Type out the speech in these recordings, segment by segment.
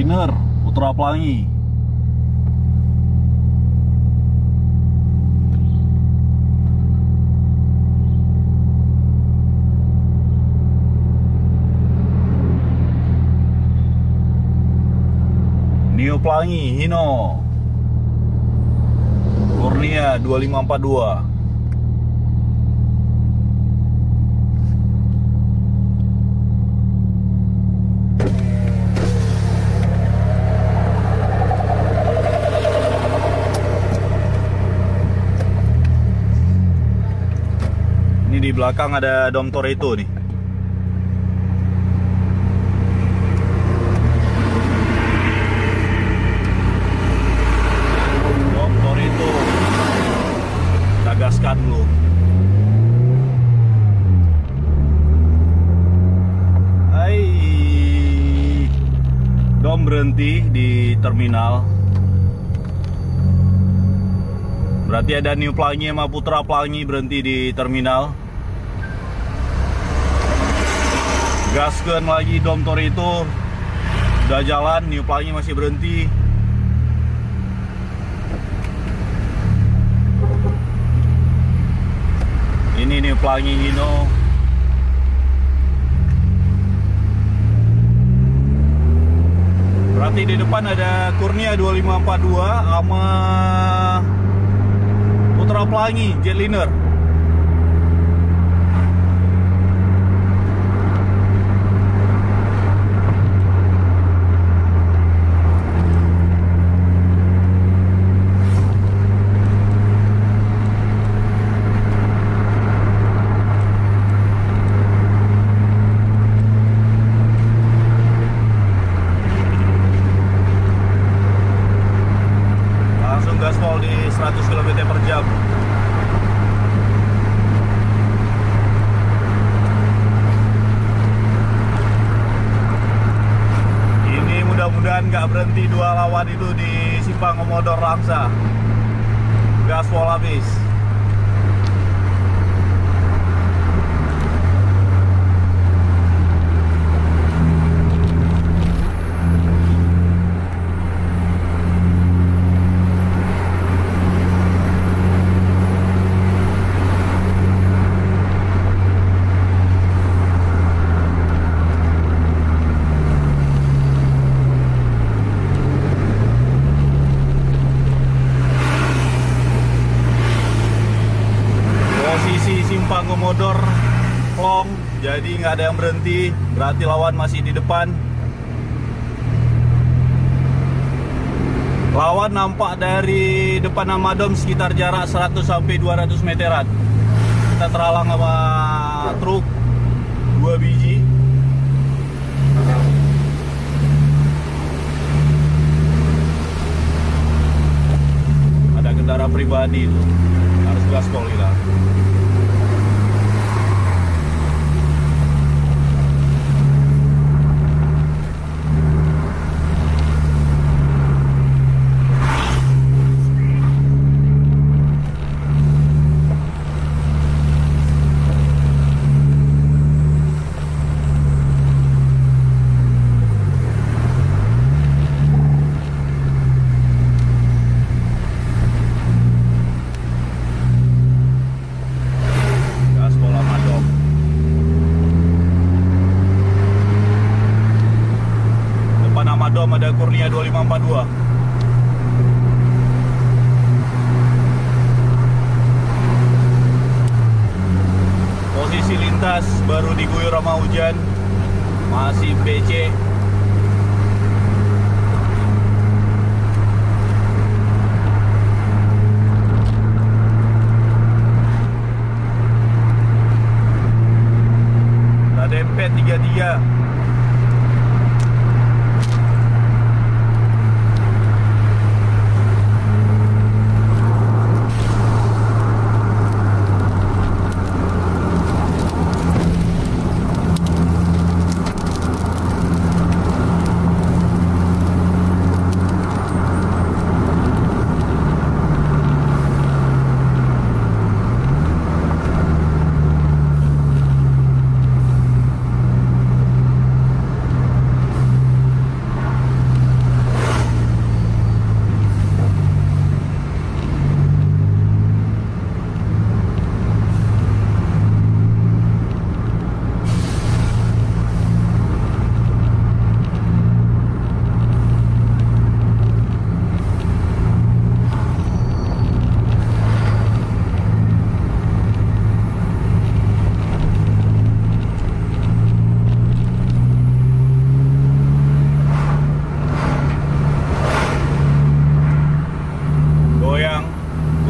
Jetliner Putra Pelangi. Neo Pelangi Hino Kurnia 2542. Ini di belakang ada Dom Toretto nih. Dom Toretto. Kita gaskan dulu. Hai. Dom berhenti di terminal. Berarti ada New Pelangi sama Putra Pelangi berhenti di terminal. Gaskan lagi Dom Toretto. Udah jalan, New Pelangi masih berhenti. Ini New Pelangi Hino. Berarti di depan ada Kurnia 2542 sama Putra Pelangi Jetliner. Gaspol di 100 km per jam. Ini mudah-mudahan nggak berhenti dua lawan itu di Simpang Komodor Langsa. Gaspol habis. Simpang Komodor plong, jadi nggak ada yang berhenti, berarti lawan masih di depan. Lawan nampak dari depan Amadom sekitar jarak 100-200 meteran. Kita terhalang sama truk 2 biji. Ada kendaraan pribadi itu, harus gaspol kita. Amadom ada Kurnia 2542. Posisi lintas baru diguyur sama hujan, masih BC. Ada MP33.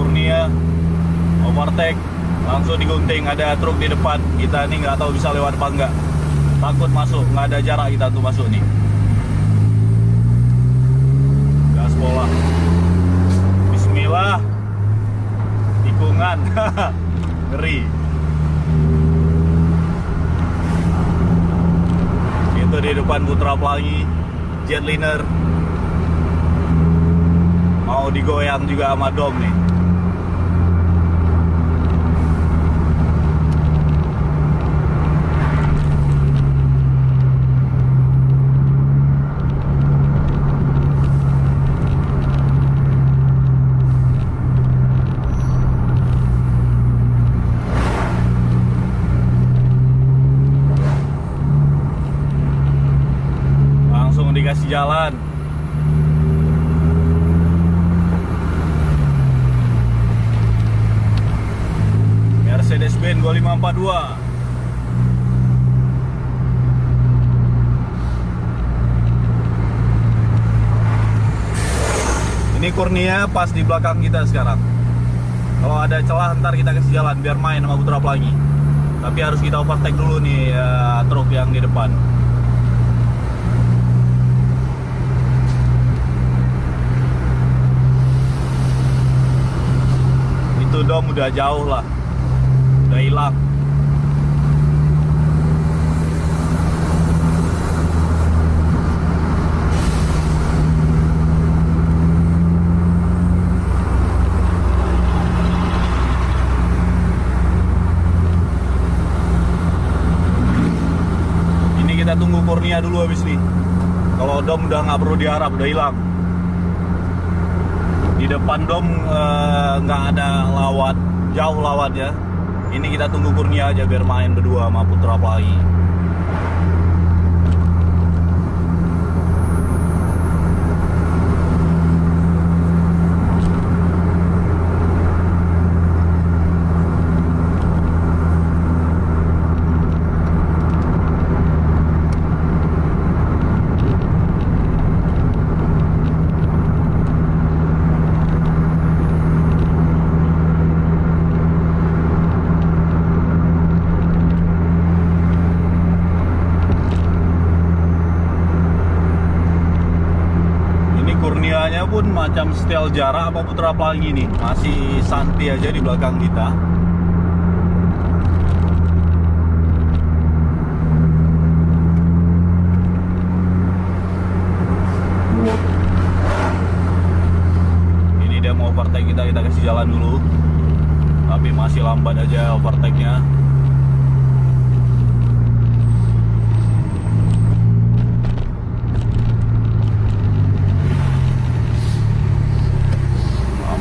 Kurnia overtake, langsung digunting. Ada truk di depan kita nih, nggak tahu bisa lewat apa enggak, takut masuk, nggak ada jarak kita untuk masuk nih. Gas bola, bismillah, tikungan. Ngeri. Itu di depan Putra Pelangi Jetliner mau digoyang juga sama Dom nih. Langsung dikasih jalan. Mercedes-Benz 2542. Ini Kurnia pas di belakang kita sekarang. Kalau ada celah ntar kita kasih jalan biar main sama Putra Pelangi. Tapi harus kita overtake dulu nih truk yang di depan. Itu Dom udah jauh lah, udah hilang. Ini kita tunggu Kurnia dulu habis nih. Kalau Dom udah nggak perlu diharap, udah hilang. Di depan Dom nggak ada lawat, jauh lawatnya. Ini kita tunggu Kurnia aja biar main berdua sama Putra Pelangi. Kurnianya pun macam setel jarak apa Putra Pelangi nih, masih santai aja di belakang kita. Ini dia mau overtake kita kasih jalan dulu, tapi masih lambat aja overtake-nya.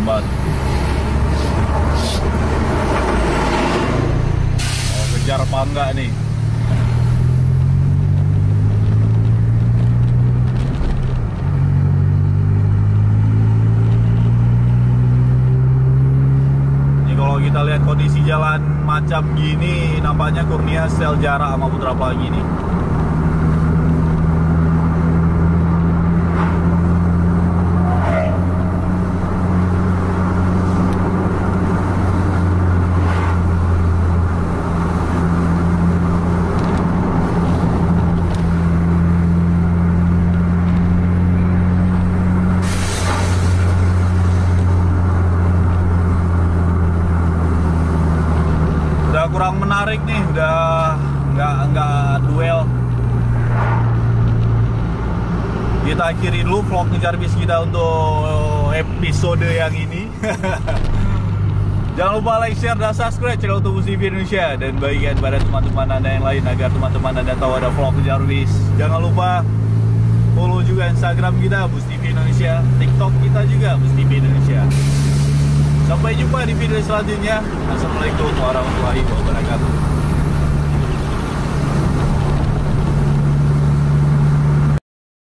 Mau kejar apa enggak nih? Ini kalau kita lihat kondisi jalan macam gini, nampaknya Kurnia sel jarak sama Putra Pelangi nih. Kurang menarik nih, udah nggak duel. Kita akhiri dulu vlog ngejar bis kita untuk episode yang ini. Jangan lupa like, share, dan subscribe channel Bus TV Indonesia, dan bagikan pada teman-teman Anda yang lain agar teman-teman Anda tahu ada vlog ngejar bis. Jangan lupa follow juga Instagram kita Bus TV Indonesia, TikTok kita juga Bus TV Indonesia. Sampai jumpa di video selanjutnya. Assalamualaikum warahmatullahi wabarakatuh.